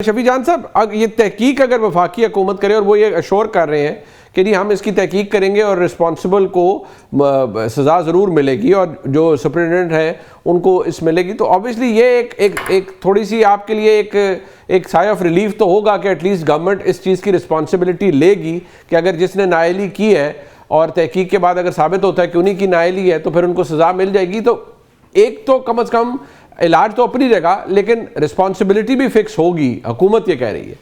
شفیع جان صاحب، یہ تحقیق اگر وفاقی حکومت کرے اور وہ یہ اشور کر رہے ہیں کہ نہیں ہم اس کی تحقیق کریں گے اور رسپانسبل کو سزا ضرور ملے گی اور جو سپرنٹینڈنٹ ہے ان کو اس ملے گی، تو آبویسلی یہ ایک تھوڑی سی آپ کے لیے ایک سائے آف ریلیف تو ہوگا کہ ایٹ لیسٹ گورنمنٹ اس چیز کی رسپانسبلٹی لے گی کہ اگر جس نے نااہلی کی ہے اور تحقیق کے بعد اگر ثابت ہوتا ہے کہ انہی کی نااہلی ہے تو پھر ان کو سزا مل جائے گی. تو ایک تو کم از کم علاج تو اپنی جگہ لیکن رسپانسبلٹی بھی فکس ہوگی، حکومت یہ کہہ رہی ہے.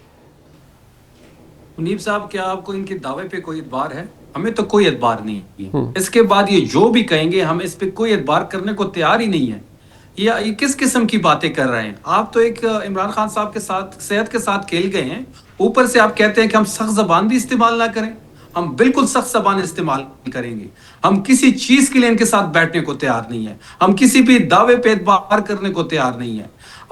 منیب صاحب، کیا آپ کو ان کے دعوے پہ کوئی اعتبار ہے؟ ہمیں تو کوئی اعتبار نہیں ہے. اس کے بعد یہ جو بھی کہیں گے ہم اس پہ کوئی اعتبار کرنے کو تیار ہی نہیں ہے. یہ کس قسم کی باتیں کر رہے ہیں آپ؟ تو ایک عمران خان صاحب کے ساتھ صحت کے ساتھ کھیل گئے ہیں، اوپر سے آپ کہتے ہیں کہ ہم سخت زبان بھی استعمال نہ کریں. ہم بالکل سخت زبان استعمال کریں گے. ہم کسی چیز کے لیے ان کے ساتھ بیٹھنے کو تیار نہیں ہے. ہم کسی بھی دعوے پہ اعتبار کرنے کو تیار نہیں ہے.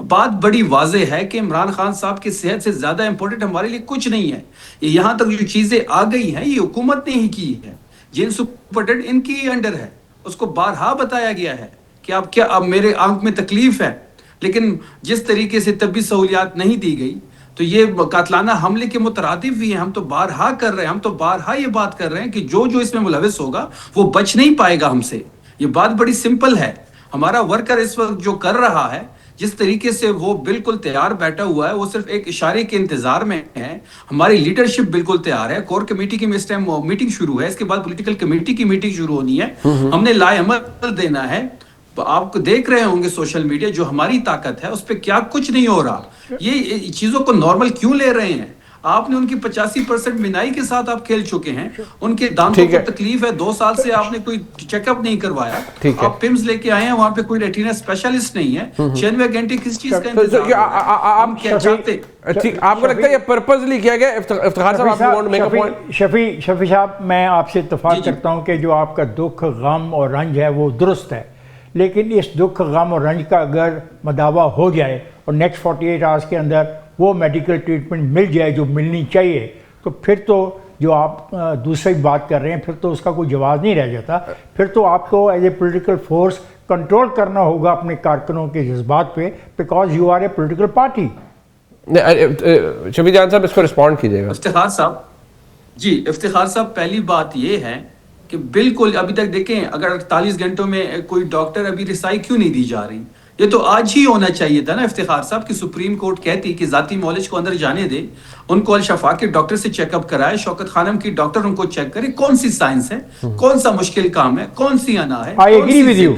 بات بڑی واضح ہے کہ عمران خان صاحب کی صحت سے زیادہ امپورٹنٹ ہمارے لیے کچھ نہیں ہے. یہاں تک جو چیزیں آ گئی ہیں یہ حکومت نے ہی کی ہے. جن سپرنٹینڈنٹ ان کی انڈر ہے، اس کو بارہا بتایا گیا ہے کہ اب میرے آنکھ میں تکلیف ہے، لیکن جس طریقے سے طبی سہولیات نہیں دی گئی تو یہ قاتلانہ حملے کے مترادف بھی ہیں. ہم تو بارہا کر رہے ہیں، ہم تو بارہا یہ بات کر رہے ہیں کہ جو اس میں ملوث ہوگا وہ بچ نہیں پائے گا ہم سے. یہ بات بڑی سمپل ہے. ہمارا ورکر اس وقت جو کر رہا ہے، جس طریقے سے وہ بالکل تیار بیٹھا ہوا ہے، وہ صرف ایک اشارے کے انتظار میں ہے. ہماری لیڈرشپ بالکل تیار ہے. کور کمیٹی کی اس ٹائم میٹنگ شروع ہے، اس کے بعد پولیٹیکل کمیٹی کی میٹنگ شروع ہونی ہے. ہم نے لائے عمل دینا ہے. آپ کو دیکھ رہے ہوں گے سوشل میڈیا، جو ہماری طاقت ہے اس پہ کیا کچھ نہیں ہو رہا. یہ چیزوں کو نارمل کیوں لے رہے ہیں؟ آپ نے ان کی 85% بینائی کے ساتھ آپ کھیل چکے ہیں. ان کے دانتوں کو تکلیف ہے، 2 سال سے آپ نے کوئی چیک اپ نہیں کروایا. آپ پمز لے کے آئے ہیں، وہاں پہ کوئی ریٹینا اسپیشلسٹ نہیں ہے. 96 گھنٹے کس چیز کا انتظار؟ آپ کیا چاہتے؟ آپ کو لگتا ہے یہ پرپزلی کیا گیا؟ افتخار صاحب، آپ کو وانٹ میک اے پوائنٹ. شفیع صاحب، میں آپ سے اتفاق کرتا ہوں کہ جو آپ کا دکھ، غم اور رنج ہے وہ درست ہے، لیکن اس دکھ، غم اور رنج کا اگر مداوع ہو جائے اور نیکسٹ 48 آورس کے اندر وہ میڈیکل ٹریٹمنٹ مل جائے جو ملنی چاہیے، تو پھر تو جو آپ دوسری بات کر رہے ہیں پھر تو اس کا کوئی جواز نہیں رہ جاتا. پھر تو آپ کو as a political force control کرنا ہوگا اپنے کارکنوں کے جذبات پہ، because you are a political party. Shafi Jan Sahab اس کو رسپونڈ کیجیے گا. افتخار صاحب، جی افتخار صاحب، پہلی بات یہ ہے کہ بالکل ابھی تک دیکھیں، اگر 48 گھنٹوں میں کوئی ڈاکٹر ابھی رسائی کیوں نہیں دی جا رہی؟ یہ تو آج ہی ہونا چاہیے تھا نا افتخار صاحب، کہ سپریم کورٹ کہتی کہ ذاتی معالج کو اندر جانے دے، ان کو الشفا کے ڈاکٹر سے چیک اپ کرائے، شوکت خانم کی ڈاکٹر ان کو چیک کرے کون سی سائنس ہے، کون سا مشکل کام ہے، کون سی انا ہے. I agree with you.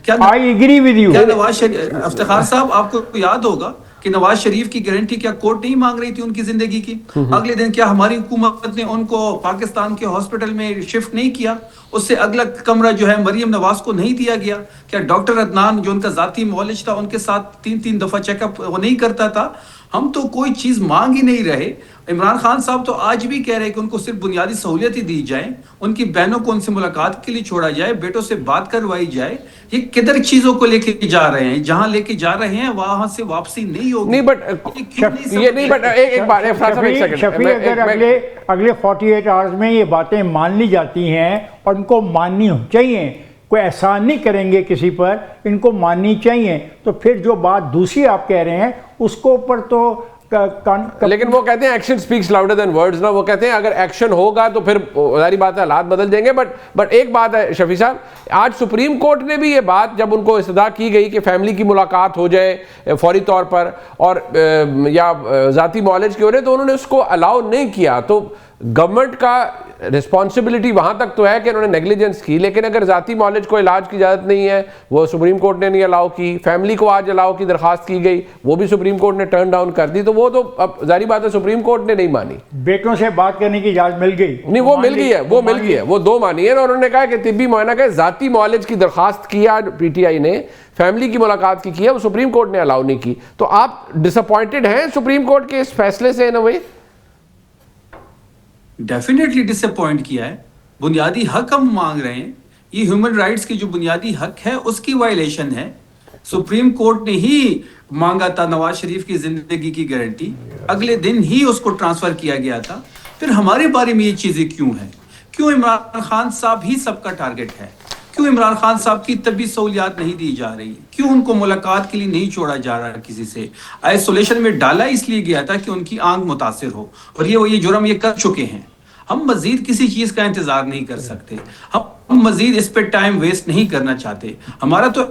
کیا نواز شریف، افتخار صاحب آپ کو یاد ہوگا کہ نواز شریف کی گارنٹی کیا کورٹ نہیں مانگ رہی تھی ان کی زندگی کی؟ اگلے دن کیا ہماری حکومت نے ان کو پاکستان کے ہاسپٹل میں شفٹ نہیں کیا؟ اس سے اگلا کمرہ جو ہے مریم نواز کو نہیں دیا گیا؟ کیا ڈاکٹر عدنان جو ان کا ذاتی معالج تھا ان کے ساتھ 3 دفعہ چیک اپ وہ نہیں کرتا تھا؟ ہم تو کوئی چیز مانگ ہی نہیں رہے. عمران خان صاحب تو آج بھی کہہ رہے کہ ان کو صرف بنیادی سہولیت ہی دی جائیں، ان کی بہنوں کو ان سے ملاقات کے لیے چھوڑا جائے، بیٹوں سے بات کروائی جائے. یہ کدھر چیزوں کو لے کے جا رہے ہیں؟ جہاں لے کے جا رہے ہیں وہاں سے واپسی نہیں ہوگی. نہیں بٹ ایک بات شفیع، اگر اگلے 48 آورز میں یہ باتیں مان لی جاتی ہیں اور ان کو ماننی چاہیے، کوئی احسان نہیں کریں گے کسی پر، ان کو ماننی چاہیے، تو پھر جو بات دوسری آپ کہہ رہے ہیں اس کو اوپر تو لیکن وہ کہتے ہیں action specs louder than words نا. وہ کہتے ہیں اگر ایکشن ہوگا تو پھر ظاہری بات ہے حالات بدل جائیں گے. بٹ ایک بات ہے شفیع صاحب، آج سپریم کورٹ نے بھی یہ بات جب ان کو استدعا کی گئی کہ فیملی کی ملاقات ہو جائے فوری طور پر اور یا ذاتی معالج کی ہو رہے، تو انہوں نے اس کو الاؤ نہیں کیا. تو گورنمنٹ کا رسپانسبلٹی وہاں تک تو ہے کہ انہوں نے نیگلیجنس کی، لیکن اگر ذاتی معالج کو علاج کی اجازت نہیں ہے وہ سپریم کورٹ نے نہیں الاؤ کی. فیملی کو آج الاؤ کی درخواست کی گئی، وہ بھی سپریم کورٹ نے ٹرن ڈاؤن کر دی. تو وہ تو اب ظاہری بات ہے سپریم کورٹ نے نہیں مانی. بیٹوں سے بات کرنے کی اجازت مل گئی؟ نہیں، وہ مل گئی ہے، وہ 2 مانی ہے. اور انہوں نے کہا کہ طبی معائنہ کا ذاتی معالج کی درخواست کیا پی ٹی آئی نے، فیملی کی ملاقات کی کیا، وہ سپریم کورٹ نے الاؤ نہیں کی. تو آپ ڈس اپوائنٹڈ ہیں سپریم کورٹ کے اس فیصلے سے؟ ڈیفینیٹلی ڈس اپوائنٹ کیا ہے. بنیادی حق ہم مانگ رہے ہیں. یہ ہیومن رائٹس کی جو بنیادی حق ہے اس کی وائلیشن ہے. سپریم کورٹ نے ہی مانگا تھا نواز شریف کی زندگی کی گارنٹی، اگلے دن ہی اس کو ٹرانسفر کیا گیا تھا. پھر ہمارے بارے میں یہ چیزیں کیوں ہیں؟ کیوں عمران خان صاحب ہی سب کا ٹارگٹ ہے؟ کیوں عمران خان صاحب کی طبی سہولیات نہیں دی جا رہی؟ کیوں ان کو ملاقات کے لیے نہیں چھوڑا جا رہا کسی سے؟ آئسولیشن میں ڈالا اس لیے گیا تھا کہ ان کی آنکھ متاثر ہو، اور یہ جرم یہ کر چکے ہیں۔ ہم مزید کسی چیز کا انتظار نہیں کر سکتے، ہم مزید اس پہ ٹائم ویسٹ نہیں کرنا چاہتے۔ ہمارا تو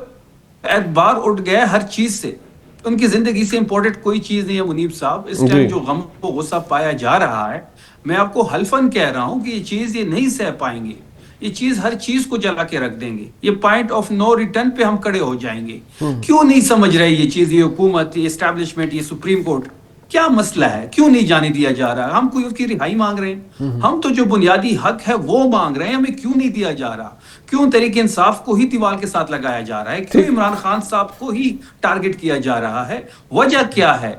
اعتبار اٹھ گیا ہر چیز سے، ان کی زندگی سے امپورٹنٹ کوئی چیز نہیں ہے منیب صاحب۔ اس ٹائم جو غم و غصہ پایا جا رہا ہے، میں آپ کو حلفاً کہہ رہا ہوں کہ یہ چیز یہ نہیں سہ پائیں گے، یہ چیز ہر چیز کو جلا کے رکھ دیں گے، یہ پوائنٹ آف نو ریٹرن پہ ہم کھڑے ہو جائیں گے۔ کیوں نہیں سمجھ رہے یہ چیز، یہ حکومت، یہ اسٹیبلشمنٹ، یہ سپریم کورٹ؟ کیا مسئلہ ہے؟ کیوں نہیں جانے دیا جا رہا؟ ہم کوئی اس کی رہائی مانگ رہے ہیں، ہم تو جو بنیادی حق ہے وہ مانگ رہے ہیں، ہمیں کیوں نہیں دیا جا رہا؟ کیوں تحریک انصاف کو ہی دیوال کے ساتھ لگایا جا رہا ہے؟ کیوں عمران خان صاحب کو ہی ٹارگٹ کیا جا رہا ہے؟ وجہ کیا ہے؟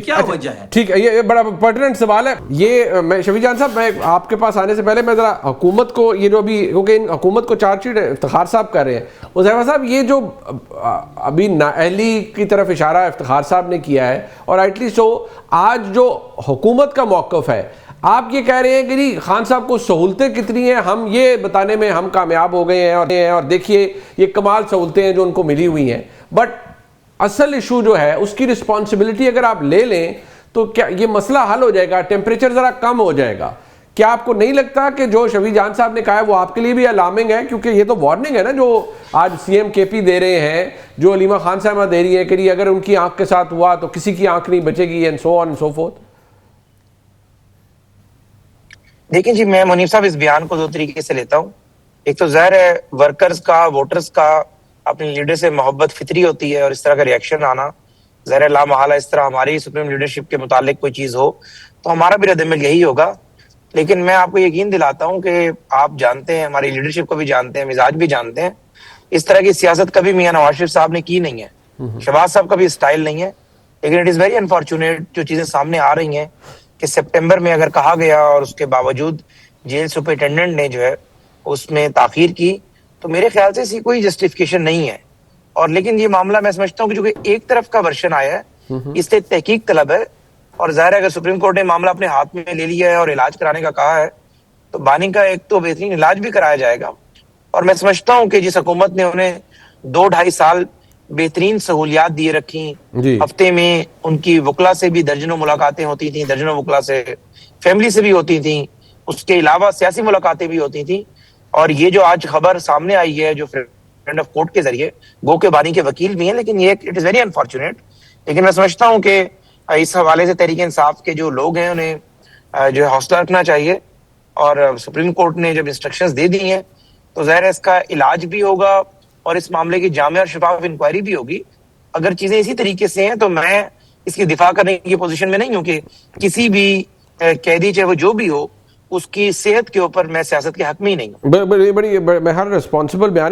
کیا وجہ ہے؟ ٹھیک ہے، یہ بڑا پرٹیننٹ سوال ہے یہ۔ میں شفیع جان صاحب، میں آپ کے پاس آنے سے پہلے میں ذرا حکومت کو، یہ جو ابھی، کیونکہ ان حکومت کو چارج شیٹ افتخار صاحب کر رہے ہیں، حذیفہ صاحب یہ جو ابھی نااہلی کی طرف اشارہ افتخار صاحب نے کیا ہے، اور ایٹ سو آج جو حکومت کا موقف ہے، آپ یہ کہہ رہے ہیں کہ جی خان صاحب کو سہولتیں کتنی ہیں، ہم یہ بتانے میں ہم کامیاب ہو گئے ہیں، اور دیکھیے یہ کمال سہولتیں ہیں جو ان کو ملی ہوئی ہیں، بٹ اصل ایشو جو ہے اس کی رسپانسبلٹی اگر آپ لے لیں تو کیا یہ مسئلہ حل ہو جائے گا؟ ٹیمپریچر ذرا کم ہو جائے گا؟ کیا آپ کو نہیں لگتا کہ جو شفیع جان صاحب نے کہا ہے وہ آپ کے لیے بھی الارمنگ ہے؟ کیونکہ یہ تو وارننگ ہے نا جو آج سی ایم کے پی دے رہے ہیں، جو علیمہ خان صاحبہ دے رہی ہے کہ اگر ان کی آنکھ کے ساتھ ہوا تو کسی کی آنکھ نہیں بچے گی، and so on and so forth. دیکھیں جی، میں منیب صاحب اس بیان کو دو طریقے سے لیتا ہوں۔ ایک تو ظاہر ہے ورکرز کا، ووٹرز کا اپنی لیڈر سے محبت فطری ہوتی ہے، اور اس طرح کا ریاکشن آنا ظاہر لا محالہ، اس طرح ہماری سپریم لیڈرشپ کے متعلق کوئی چیز ہو تو ہمارا بھی رد عمل یہی ہوگا۔ لیکن میں آپ کو یقین دلاتا ہوں کہ آپ جانتے ہیں، ہماری لیڈرشپ کو بھی جانتے ہیں، مزاج بھی جانتے ہیں، اس طرح کی سیاست کبھی میاں نواز شریف صاحب نے کی نہیں ہے، شہباز صاحب کا بھی اسٹائل نہیں ہے۔ لیکن اٹ از ویری انفارچونیٹ جو چیزیں سامنے آ رہی ہیں کہ سپٹمبر میں اگر کہا گیا اور اس کے باوجود جیل سپرنٹینڈنٹ نے جو ہے اس میں تاخیر کی، تو میرے خیال سے اسی کوئی جسٹیفیکیشن نہیں ہے۔ اور لیکن یہ معاملہ میں سمجھتا ہوں کہ جو کہ ایک طرف کا ورشن آیا ہے، اس سے تحقیق طلب ہے، اور ظاہر ہے اگر سپریم کورٹ نے معاملہ اپنے ہاتھ میں لے لیا ہے اور علاج کرانے کا کہا ہے تو بانی کا ایک تو بہترین علاج بھی کرایا جائے گا۔ اور میں سمجھتا ہوں کہ جس حکومت نے انہیں 2-2.5 سال بہترین سہولیات دیے رکھی، ہفتے میں ان کی وکلا سے بھی درجنوں ملاقاتیں ہوتی تھیں، درجنوں وکلا سے، فیملی سے بھی ہوتی تھیں، اس کے علاوہ سیاسی ملاقاتیں بھی ہوتی تھیں، اور یہ جو آج خبر سامنے آئی ہے جو فرینڈ آف کورٹ کے ذریعے، گو کے بانی کے وکیل بھی ہیں، لیکن یہ اٹ از ویری انفارچونیٹ۔ لیکن میں سمجھتا ہوں کہ اس حوالے سے تحریک انصاف کے جو لوگ ہیں انہیں جو ہے حوصلہ رکھنا چاہیے، اور سپریم کورٹ نے جب انسٹرکشنز دے دی ہیں تو ظاہر ہے اس کا علاج بھی ہوگا اور اس معاملے کی جامع اور شفاف انکوائری بھی ہوگی۔ اگر چیزیں اسی طریقے سے ہیں تو میں اس کی دفاع کرنے کی پوزیشن میں نہیں ہوں کہ کسی بھی قیدی چاہے وہ جو بھی ہو اس کی صحت کے اوپر میں سیاست کے حق میں ہی نہیں ہوں۔ بڑی میں ہر رسپانسبل بیان